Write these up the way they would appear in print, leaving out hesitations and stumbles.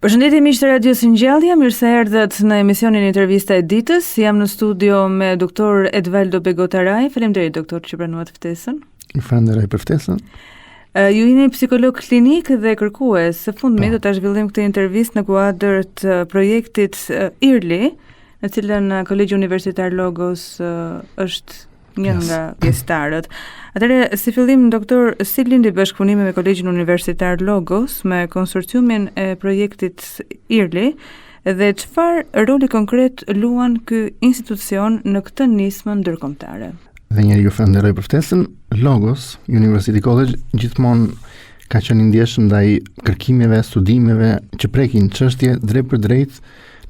Përshëndetje miq të Radios Singjallja, mirë se erdhët në emisionin Intervista e ditës. Jam në studio me doktor Edvaldo Begotaraj. Faleminderit doktor që pranuat ftesën. Falenderoj për ftesën. Ju jeni psikolog klinik dhe kërkues. Së fundmi do ta zhvillim këtë intervistë në kuadër të projektit IRLI, në cilën Kolegji Universitar Logos është një nga pjesëtarët. Atëherë, si fillim, doktor, si lindi bashkëpunimi me Kolegjin Universitar Logos me konsorciumin e projektit IRLI dhe çfarë roli konkret luan ky institucion në këtë nismë ndërkombëtare? Dhe njëri ju falenderoj për ftesën. Logos University College gjithmonë ka qenë i ndjeshëm ndaj kërkimeve, studimeve që prekin çështje drejt për drejt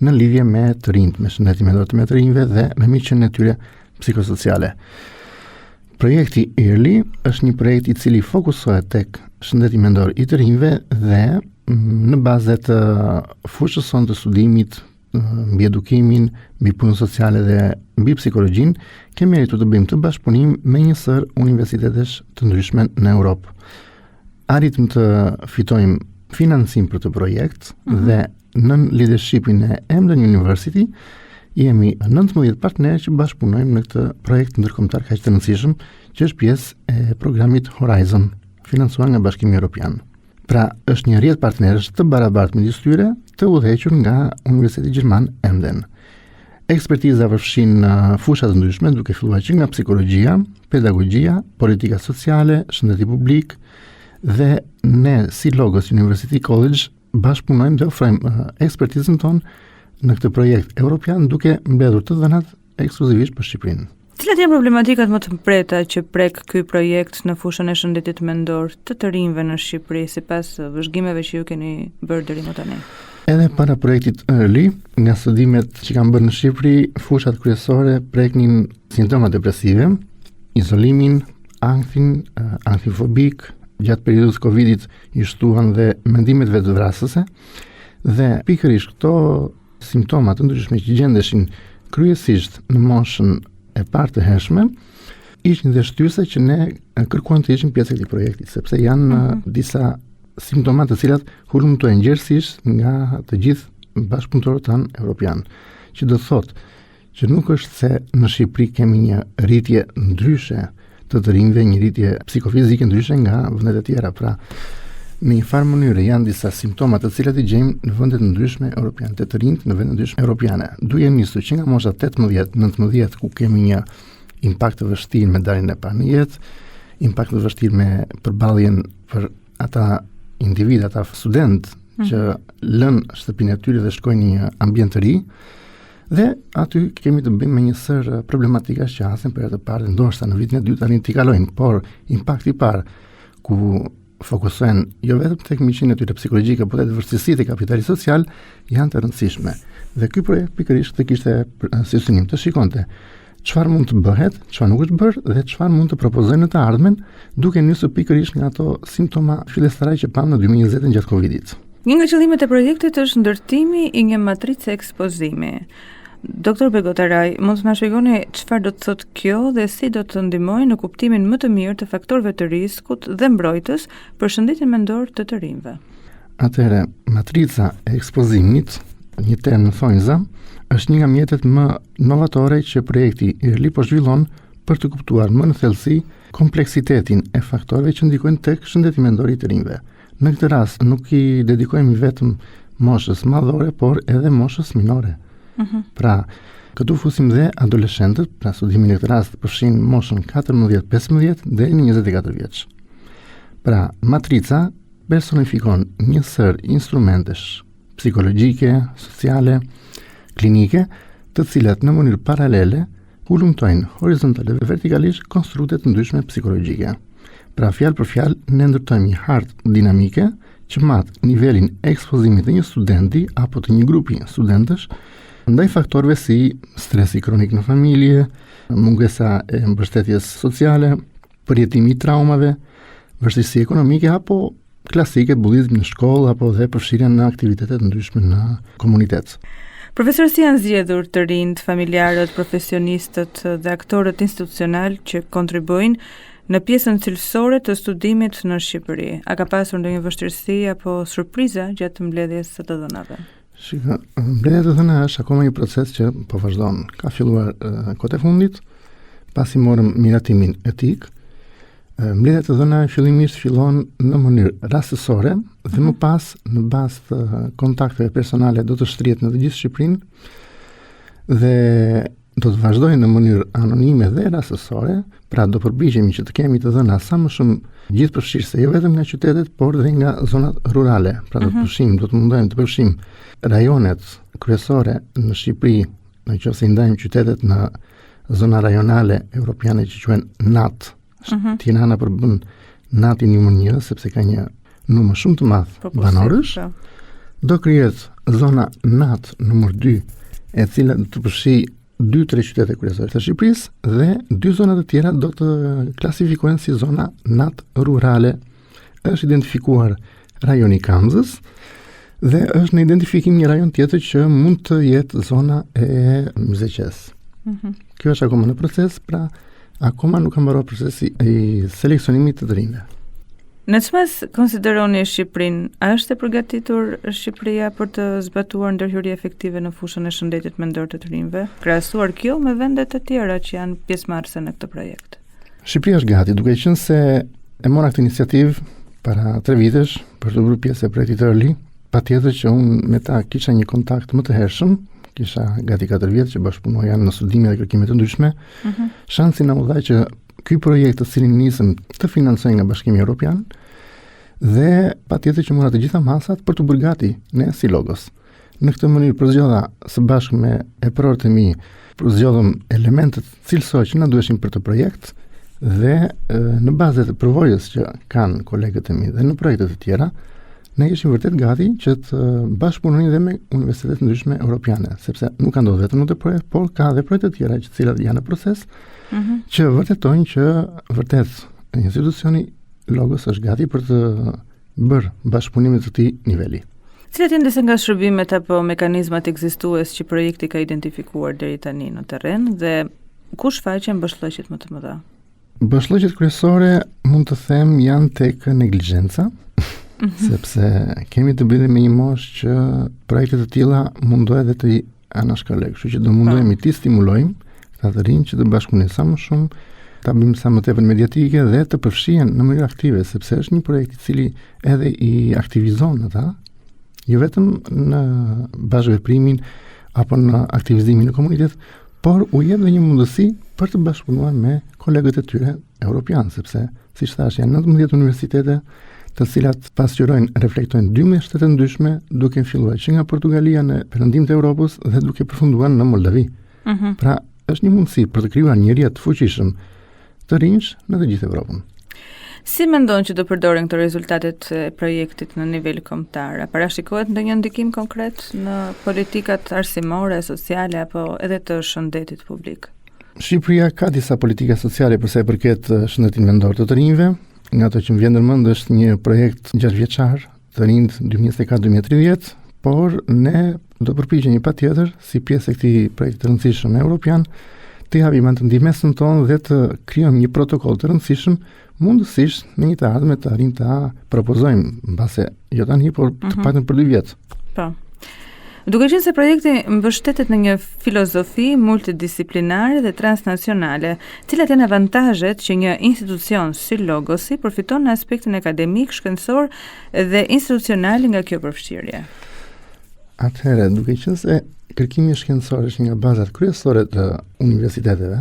në lidhje me të rinjt, me shëndetin mendor të rinjve dhe me miqen e tyre psikosociale. Projekti IRLI është një projekt i cili fokusohet tek shëndeti mendor i të rinjve dhe në bazë të fushës sonë të studimit mbi edukimin, mbi punën sociale dhe mbi psikologjinë, kemi arritur të bëjmë të bashkëpunim me një sër universitetesh të ndryshme në Europë. Arritëm të fitojmë financim për të projekt dhe në leadershipin e Emden University jemi 19 partnerë që bashkëpunojmë në këtë projekt ndërkombëtar kaq të rëndësishëm, që është pjesë e programit Horizon, financuar nga Bashkimi Evropian. Pra, është një rrjet partnerësh të barabartë midis tyre, të udhëhequr nga Universiteti Gjerman Emden. Ekspertiza përfshin fusha të ndryshme, duke filluar që nga psikologjia, pedagogjia, politika sociale, shëndeti publik, dhe ne si Logos University College bashkëpunojmë dhe ofrojmë ekspertizën tonë në këtë projekt evropian, duke mbledhur të dhënat ekskluzivisht për Shqipërinë. Cilat janë problematikat më të mëpreta që prek ky projekt në fushën e shëndetit mendor të rinjve në Shqipëri sipas vëzhgimeve që ju keni bërë deri më tani? Edhe para projektit IRLI, nga studimet që kanë bërë në Shqipëri, fushat kryesore preknin simptoma depresive, izolimin, anksifobik, gjatë periudhës Covidit i shtuan dhe mendimet vetvrasëse, dhe pikërisht këto simptoma të ndryshme që gjendeshin kryesisht në moshën e parë të hershme, ishin dhe shtyse që ne kërkuam të ishim pjesë e këtij projekti, sepse janë disa simptoma të cilat hulumtojnë gjerësisht nga të gjithë bashkëpunëtorët tanë evropian, që do thotë që nuk është se në Shqipëri kemi një rritje ndryshe të rinjve, një rritje psikofizike ndryshe nga vendet e tjera, pra në një farë mënyrë janë disa simptoma të cilat i gjejmë në vende të ndryshme europiane, të rinjt në vende të ndryshme europiane. Duhet nisur që nga mosha 18-19 ku kemi një impakt të vështirë me daljen e parë në jetë, impakt të vështirë me përballjen për ata individ, ata student që lënë shtëpinë e tyre dhe shkojnë në një ambient të ri, dhe aty kemi të bëjmë me një sër problematikash që hasen për të parë, ndoshta në vitin e dytë tani t'i kalojnë, por impakti i parë ku fokusohen jo vetëm tek miqin e tyre psikologjike, por edhe vështirësitë e kapitalit social janë të rëndësishme. Dhe ky projekt pikërisht të kishte si synim të shikonte çfarë mund të bëhet, çfarë nuk është bërë dhe çfarë mund të propozojnë në të ardhmen, duke nisur pikërisht nga ato simptoma fillestaraj që pamë në 2020 gjatë Covidit. Një nga qëllimet e projektit është ndërtimi i një matrice ekspozimi. Doktor Begotaraj, mund të na shpjegoni çfarë do të thotë kjo dhe si do të ndihmojë në kuptimin më të mirë të faktorëve të riskut dhe mbrojtës për shëndetin mendor të rinjve? Atëherë, matrica e ekspozimit, një term në thonjza, është një nga mjetet më novatore që projekti IRLI po zhvillon për të kuptuar më në thellësi kompleksitetin e faktorëve që ndikojnë tek shëndeti mendor i të rinjve. Në këtë rast nuk i dedikojmë vetëm moshës madhore, por edhe moshës minore. Pra, këtu fusim dhe adoleshentët, pra studimin në këtë rast përfshin moshën 14-15 deri në 24 vjeç. Pra, matrica personifikon një sër instrumentesh psikologjike, sociale, klinike, të cilat në mënyrë paralele hulumtojnë horizontale dhe vertikalisht konstrukte të ndryshme psikologjike. Pra, fjalë për fjalë ne ndërtojmë një hartë dinamike që mat nivelin e ekspozimit të një studenti apo të një grupi studentësh ndaj faktorëve si stresi kronik në familje, mungesa e mbështetjes sociale, përjetimi i traumave, vështirësi ekonomike apo klasike bullizm në shkollë apo dhe përfshirja në aktivitete të ndryshme në komunitet. Profesor, si janë zgjedhur të rinjt, familjarët, profesionistët dhe aktorët institucional që kontribuojnë në pjesën cilësore të studimit në Shqipëri. A ka pasur ndonjë vështirësi apo surpriza gjatë mbledhjes së të dhënave? Shika, mbledhja të dhëna është akoma një proces që po vazhdon. Ka filluar kohët e fundit, pasi morëm miratimin etik. Mbledhja të dhëna fillimisht fillon në mënyrë rastësore dhe më pas në bazë të kontakteve personale do të shtrihet në të gjithë Shqipërinë dhe do të vazhdojnë në mënyrë anonime dhe rastësore, pra do përpiqemi që të kemi të dhëna sa më shumë gjithëpërfshirëse, jo vetëm nga qytetet, por dhe nga zonat rurale. Pra do të mundohemi të përfshim rajonet kryesore në Shqipëri, nëse i ndajmë qytetet në zona rajonale europiane që quhen NAT. Tirana përbën NAT-in numër 1 sepse ka një numër shumë të madh banorësh. Do krijohet zona NAT numër 2, e cila do të përfshijë 2-3 qytete kryesore të Shqipërisë dhe 2 zona të tjera do të klasifikohen si zona NAT rurale. Është identifikuar rajoni Kamzës dhe është në identifikim një rajon tjetër që mund të jetë zona e Myzeqes. Kjo është akoma në proces, pra akoma nuk ka mbaruar procesi i seleksionimit të rinjve. Në çfarë konsideroni Shqipërinë? A është e përgatitur Shqipëria për të zbatuar ndërhyrje efektive në fushën e shëndetit mendor të rinjve, krahasuar kjo me vende të tjera që janë pjesëmarrëse në këtë projekt? Shqipëria është gati, duke qenë se e mora këtë iniciativë para 3 vitesh për të bërë pjesë e projektit Early. Patjetër që unë me ta kisha një kontakt më të hershëm, kisha gati 4 vjet që bashkëpunoja në studime dhe kërkime të ndryshme. Shansi na u dha që ky projekt të cilin nisëm të financohej nga Bashkimi Evropian dhe patjetër që mora të gjitha masat për të bërë gati ne si Logos. Në këtë mënyrë përzgjodha së bashku me eprorët e mi, përzgjodhëm elementet cilësore që na duheshin për të projekt dhe në bazë të përvojës që kanë kolegët e mi dhe në projekte të tjera, ne ishim vërtet gati që të bashkëpunojmë dhe me universitetet ndryshme europiane, sepse nuk ka ndodhur vetëm në këtë projekt, por ka edhe projekte të tjera që cilat janë në proces, që vërtetojnë që vërtet institucioni Logos është gati për të bërë bashkëpunimin të këtij niveli. Cilat janë disa nga shërbimet apo mekanizmat ekzistues që projekti ka identifikuar deri tani në terren dhe ku shfaqen mbëshllëqjet më të mëdha? Mbëshllëqjet kryesore mund të them janë tek neglizhenca, sepse kemi të bëjmë me një moshë që projekte të tilla mundohet edhe të anashkalojnë, kështu që do mundohemi të stimulojmë këta të rinj që të bashkëpunojnë sa më shumë, ta bëjmë sa më tepër mediatike dhe të përfshihen në mënyrë aktive, sepse është një projekt i cili edhe i aktivizon ata, jo vetëm në bashkëveprimin apo në aktivizimin në komunitet, por u jep dhe një mundësi për të bashkëpunuar me kolegët e tyre europianë, sepse siç thash janë 19 universitete të cilat pasqyrojnë, reflektojnë 12 shtete ndryshme, duke filluar që nga Portugalia në perëndim të Evropës dhe duke përfunduar në Moldavi. Pra, është një mundësi për të krijuar një rrjet të fuqishëm të rinj në të gjithë Evropën. Si mendon që do përdoren këto rezultatet e projektit në nivel kombëtar? A parashikohet ndonjë ndikim konkret në politikat arsimore, sociale apo edhe të shëndetit publik? Shqipëria ka disa politika sociale për sa i përket shëndetit mendor të rinjve. Nga ato që më vjen ndërmend është një projekt 6 vjeçar të rinj 2024-2030, por ne do përpiqemi patjetër si pjesë e këtij projekti të rëndësishëm evropian të japim atë ndihmën tonë dhe të krijojmë një protokoll të rëndësishëm, mundësisht në një të ardhme të arrijmë ta propozojmë mbase jo tani, por të paktën për 2 vjet. Po. Duke qenë se projekti mbështetet në një filozofi multidisiplinare dhe transnacionale, cilat janë avantazhet që një institucion si Logosi përfiton në aspektin akademik, shkencor dhe institucional nga kjo përfshirje? Atëherë, duke qenë se kërkimi shkencor është nga bazat kryesore të universiteteve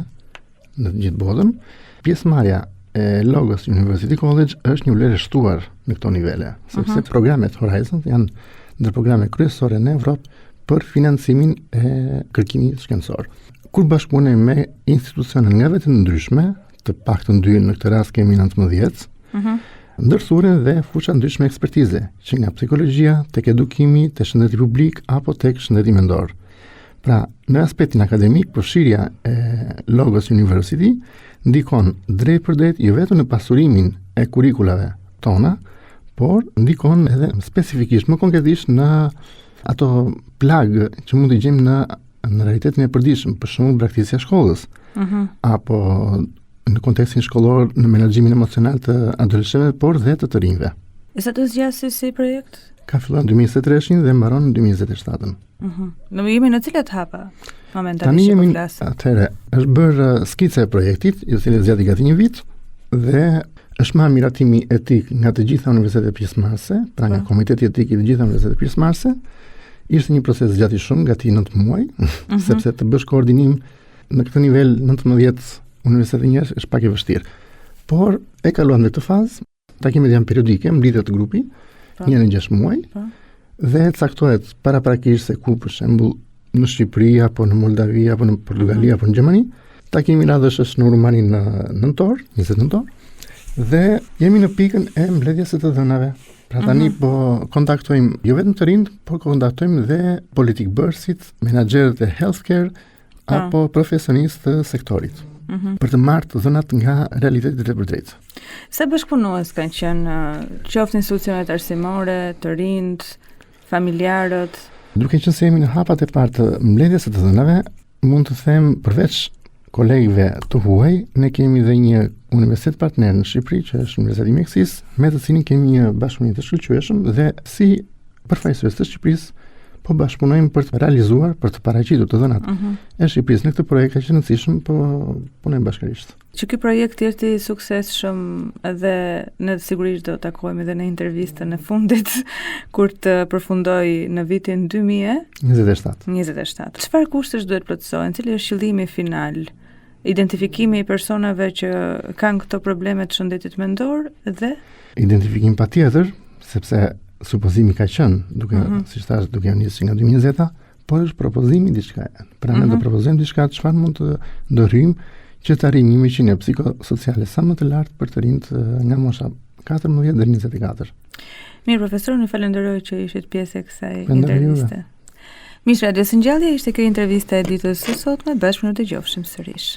në të gjithë botën, pjesëmarrja e Logos University College është një vlerë e shtuar në këto nivele, sepse programet Horizon janë ndër programet kryesore në Evropë për financimin e kërkimit shkencor. Kur bashkëpunojmë me institucione nga vetë ndryshme, të paktën 2 në këtë rast kemi 19, ndërsuren dhe fusha ndryshme ekspertize, që nga psikologjia, tek edukimi, tek shëndeti publik apo tek shëndeti mendor. Pra, në aspektin akademik, përfshirja e Logos University ndikon drejt për drejt jo vetëm në pasurimin e kurikulave tona, por ndikon edhe specifikisht më konkretisht në ato plagë që mund të gjejmë në realitetin e përditshëm, për shembull braktisja e shkollës, apo në kontekstin shkollor në menaxhimin emocional të adoleshentëve, por dhe të rinjve. E sa të zgjasë si projekt? Ka filluar në 2023 dhe mbaron në 2027. Në jemi në cilat hapa momentalisht? Tani jemi atëherë, është bërë skica e projektit, i cili zgjati gati një vit dhe është marrë miratimi etik nga të gjitha universitetet pjesëmarrëse, pra nga Komiteti Etik i të gjitha universitetet pjesëmarrëse. Ishte një proces zgjati shumë, gati 9 muaj, sepse të bësh koordinim në këtë nivel 19 universitete njerëz është pak e vështirë. Por e kaluan në këtë fazë, takimet janë periodike, mblidhet grupi, një në 6 muaj, dhe caktohet paraprakisht se ku, për shembull, në Shqipëri apo në Moldavi apo në Portugali apo në Gjermani, takimi radhësh është në Rumani në nëntor, 20 nëntor, dhe jemi në pikën e mbledhjes së të dhënave. Pra tani po kontaktojmë jo vetëm të rinjt, por kontaktojmë dhe politik bërësit, menaxherët e healthcare apo profesionistë të sektorit. Për të marrë të dhënat nga realitetet e vërtetë. Sa bashkëpunues kanë qenë qoftë institucionet arsimore, të rinjt, familjarët? Duke qenë se jemi në hapat e parë të mbledhjes së të dhënave, mund të them përveç kolegëve të huaj, ne kemi dhe një universitet partner në Shqipëri, që është Universiteti i Meksikës, me të cilin kemi një bashkëpunim të shkëlqyeshëm dhe si përfaqësues të Shqipërisë po bashkëpunojmë për të realizuar, për të paraqitur të dhënat e Shqipërisë në këtë projekt që rëndësishëm, po punojmë bashkërisht. Që ky projekt jetë i suksesshëm edhe ne sigurisht do takojmë edhe në intervistën e fundit kur të përfundoj në vitin 2027. Çfarë kushtesh duhet plotësohen? Cili është qëllimi final? Identifikimi i personave që kanë këto probleme të shëndetit mendor dhe identifikim patjetër, sepse supozimi ka qenë, duke siç thash, duke nisur nga 2020, por është propozimi diçka. Pra ne do propozojmë diçka, çfarë mund të ndërhyjmë që të arrijmë një miqënie psikosociale sa më të lartë për të rinjt nga mosha 14 deri 24. Mirë, profesor, ju falenderoj që ishit pjesë e kësaj interviste. Miq Radio Singjallje, ishte kjo intervista e ditës së sotme, bashkë në dëgjofshim sërish.